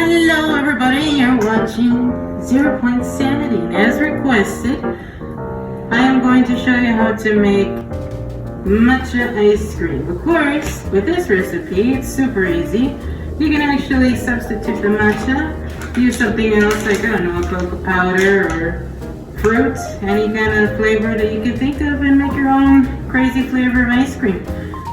Hello everybody, you're watching 0 Point Sanity, and as requested, I am going to show you how to make matcha ice cream. Of course, with this recipe, it's super easy. You can actually substitute the matcha, use something else like, I don't know, cocoa powder or fruit, any kind of flavor that you can think of, and make your own crazy flavor of ice cream.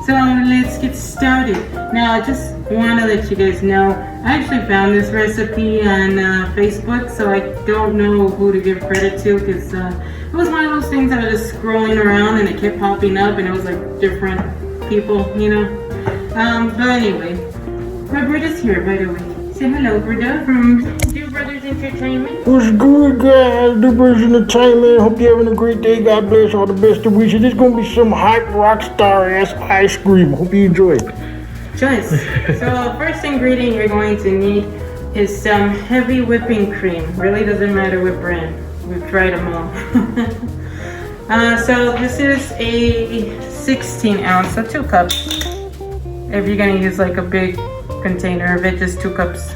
So let's get started. Now I just want to let you guys know, I actually found this recipe on Facebook, so I don't know who to give credit to, because it was one of those things I was just scrolling around and it kept popping up and it was like different people, you know. But anyway, my brother's here, by the way. Say hello, brother, from Dear Brothers Entertainment. What's good, guys? Dear Brothers Entertainment. Hope you're having a great day. God bless. All the best of wishes. It's gonna be some hype rock star ass ice cream. Hope you enjoy it. Choice. So first ingredient you're going to need is some heavy whipping cream. Really doesn't matter what brand. We've tried them all. So this is a 16 ounce, so 2 cups. If you're gonna use like a big container of it, just 2 cups.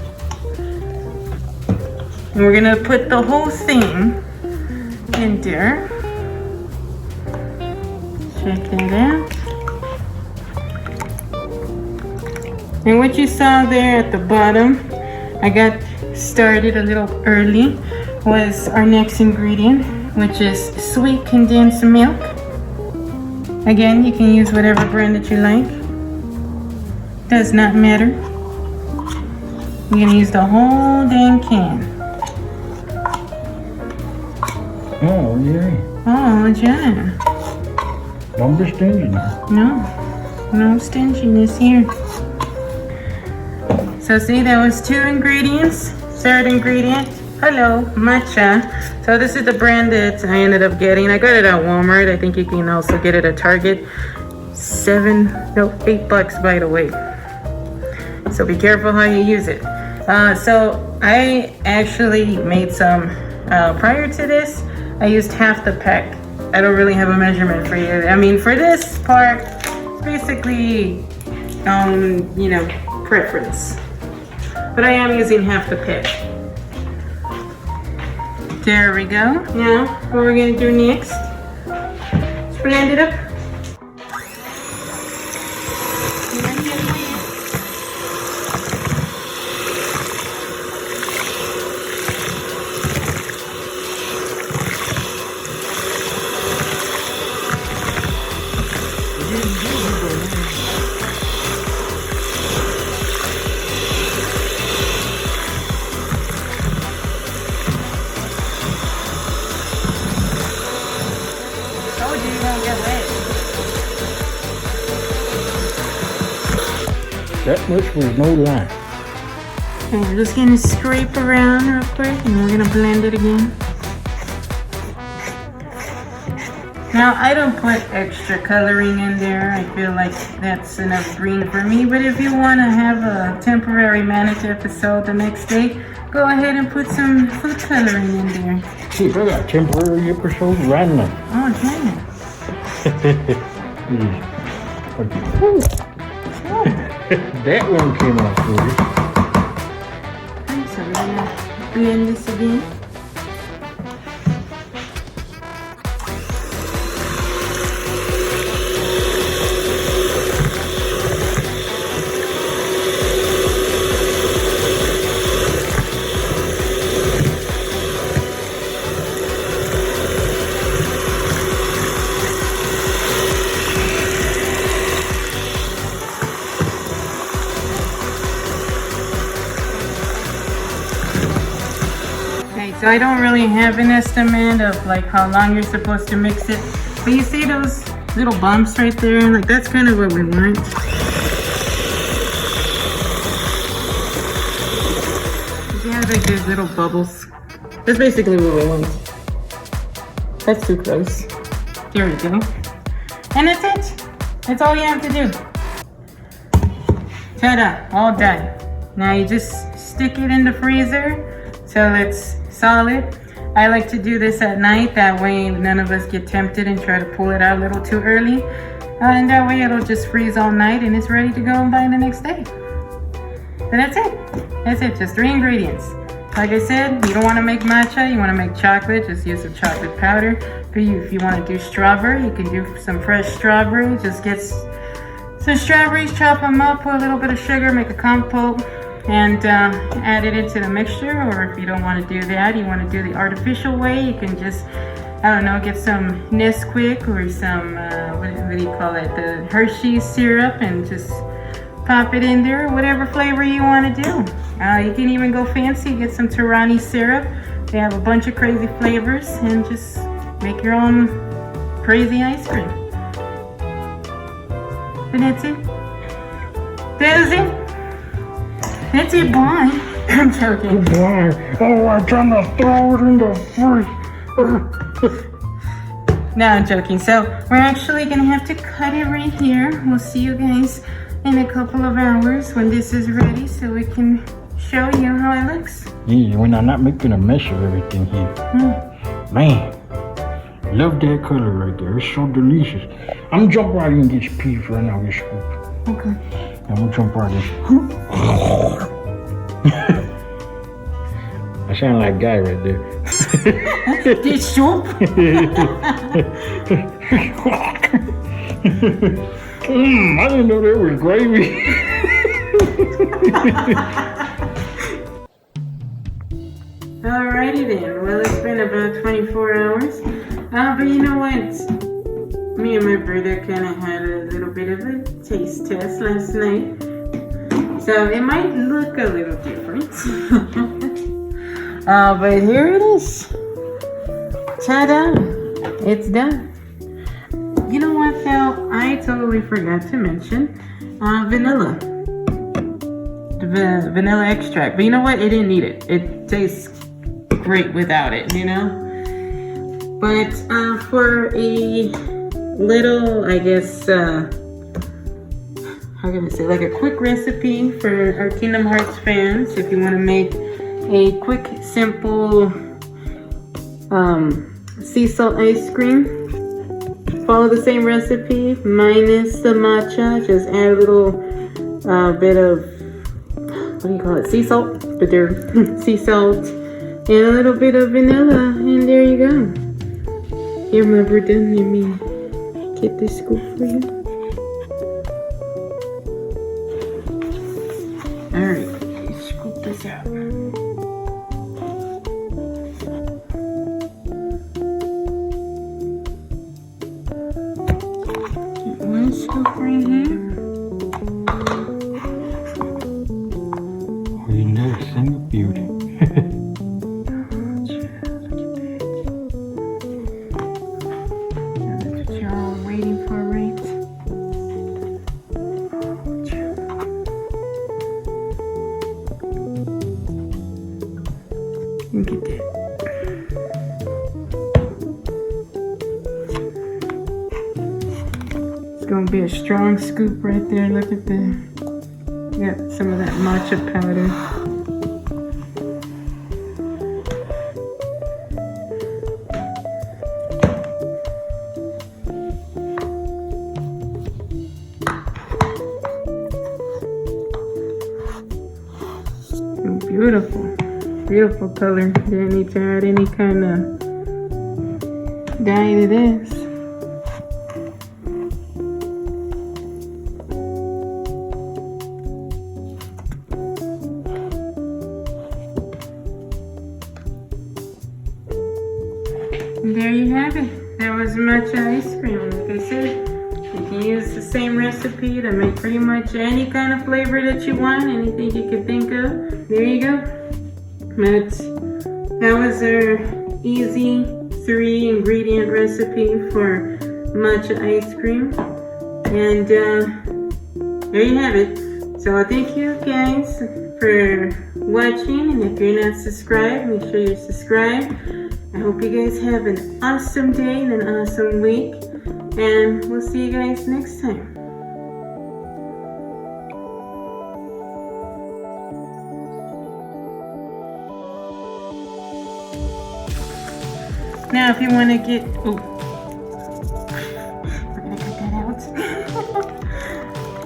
And we're gonna put the whole thing in there. Check it out. And what you saw there at the bottom, I got started a little early, was our next ingredient, which is sweet condensed milk. Again, you can use whatever brand that you like. Does not matter. You're gonna use the whole dang can. Oh, yeah. Oh, yeah. Don't be stingy now. No stinginess here. So see, that was 2 ingredients. Third ingredient, hello, matcha. So this is the brand that I ended up getting. I got it at Walmart. I think you can also get it at Target. $8 by the way. So be careful how you use it. So I actually made some prior to this. I used half the pack. I don't really have a measurement for you. I mean, for this part, it's basically, you know, preference. But I am using half the pack. There we go. Now, what we're gonna do next, let's blend it up. That much was no lie. Okay, we're just gonna scrape around real quick and we're gonna blend it again. Now I don't put extra coloring in there. I feel like that's enough green for me. But if you want to have a temporary manic episode the next day, go ahead and put some food coloring in there. See, I got a temporary episode right now. Oh, damn. That one came out good. Okay, so we're gonna blend this again. So I don't really have an estimate of like how long you're supposed to mix it. But you see those little bumps right there? Like that's kind of what we want. You have like these little bubbles. That's basically what we want. That's too close. There we go. And that's it. That's all you have to do. Ta-da, all done. Now you just stick it in the freezer till it's solid. I like to do this at night, that way none of us get tempted and try to pull it out a little too early. And that way it'll just freeze all night and it's ready to go by the next day. But that's it. That's it. Just 3 ingredients. Like I said, you don't want to make matcha. You want to make chocolate. Just use some chocolate powder. If you want to do strawberry, you can do some fresh strawberry. Just get some strawberries, chop them up, put a little bit of sugar, make a compote, and add it into the mixture. Or if you don't want to do that, you want to do the artificial way, you can just, I don't know, get some Nesquik or some, what do you call it, the Hershey's syrup, and just pop it in there, whatever flavor you want to do. You can even go fancy, get some Torani syrup. They have a bunch of crazy flavors, and just make your own crazy ice cream. And that's it. That's it. That's it, boy. I'm joking. Why? Oh, I'm trying to throw it in the fridge. No, I'm joking. So we're actually gonna have to cut it right here. We'll see you guys in a couple of hours when this is ready, so we can show you how it looks. Yeah, when I'm not making a mess of everything here. Man, love that color right there. It's so delicious. I'm gonna jump right in and get your peas right now, your scoop. Okay. I'm gonna jump right in. I sound like a guy right there. This soup? I didn't know there was gravy. Alrighty then. Well, it's been about 24 hours. But you know what? Me and my brother kind of had a little bit of a taste test last night. So it might look a little different. But here it is. Ta-da! It's done. You know what though? I totally forgot to mention vanilla. The vanilla extract. But you know what? It didn't need it. It tastes great without it, you know? But for a little, I guess, how can I say, like a quick recipe for our Kingdom Hearts fans, if you want to make a quick, simple sea salt ice cream, follow the same recipe minus the matcha. Just add a little bit of, what do you call it, sea salt, bitter sea salt, and a little bit of vanilla, and there you go. Here, my brother, let me get this scoop for you. Alright, scoop this out. One scoop right here. Oh, you never seen the beauty. Look at that. It's gonna be a strong scoop right there. Look at that. Got some of that matcha powder. Beautiful. Beautiful color. Didn't need to add any kind of dye to this. And there you have it. That was matcha ice cream. Like I said, you can use the same recipe to make pretty much any kind of flavor that you want, anything you can think of. There you go. But that was our easy 3 ingredient recipe for matcha ice cream. And there you have it. So thank you guys for watching. And if you're not subscribed, make sure you're subscribed. I hope you guys have an awesome day and an awesome week. And we'll see you guys next time. Now, if you want to get, oh, we're gonna cut that out.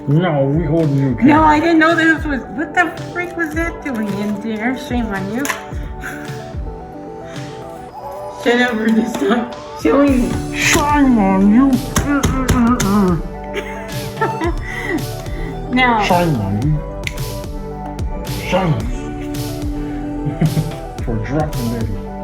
No, we holding you. No, I didn't know this was, what the freak? heck was that doing in there? Shame on you. Shut up, Bruno. Stop showing me. Shame on you. Now, Shame on you. Shame. For dropping that.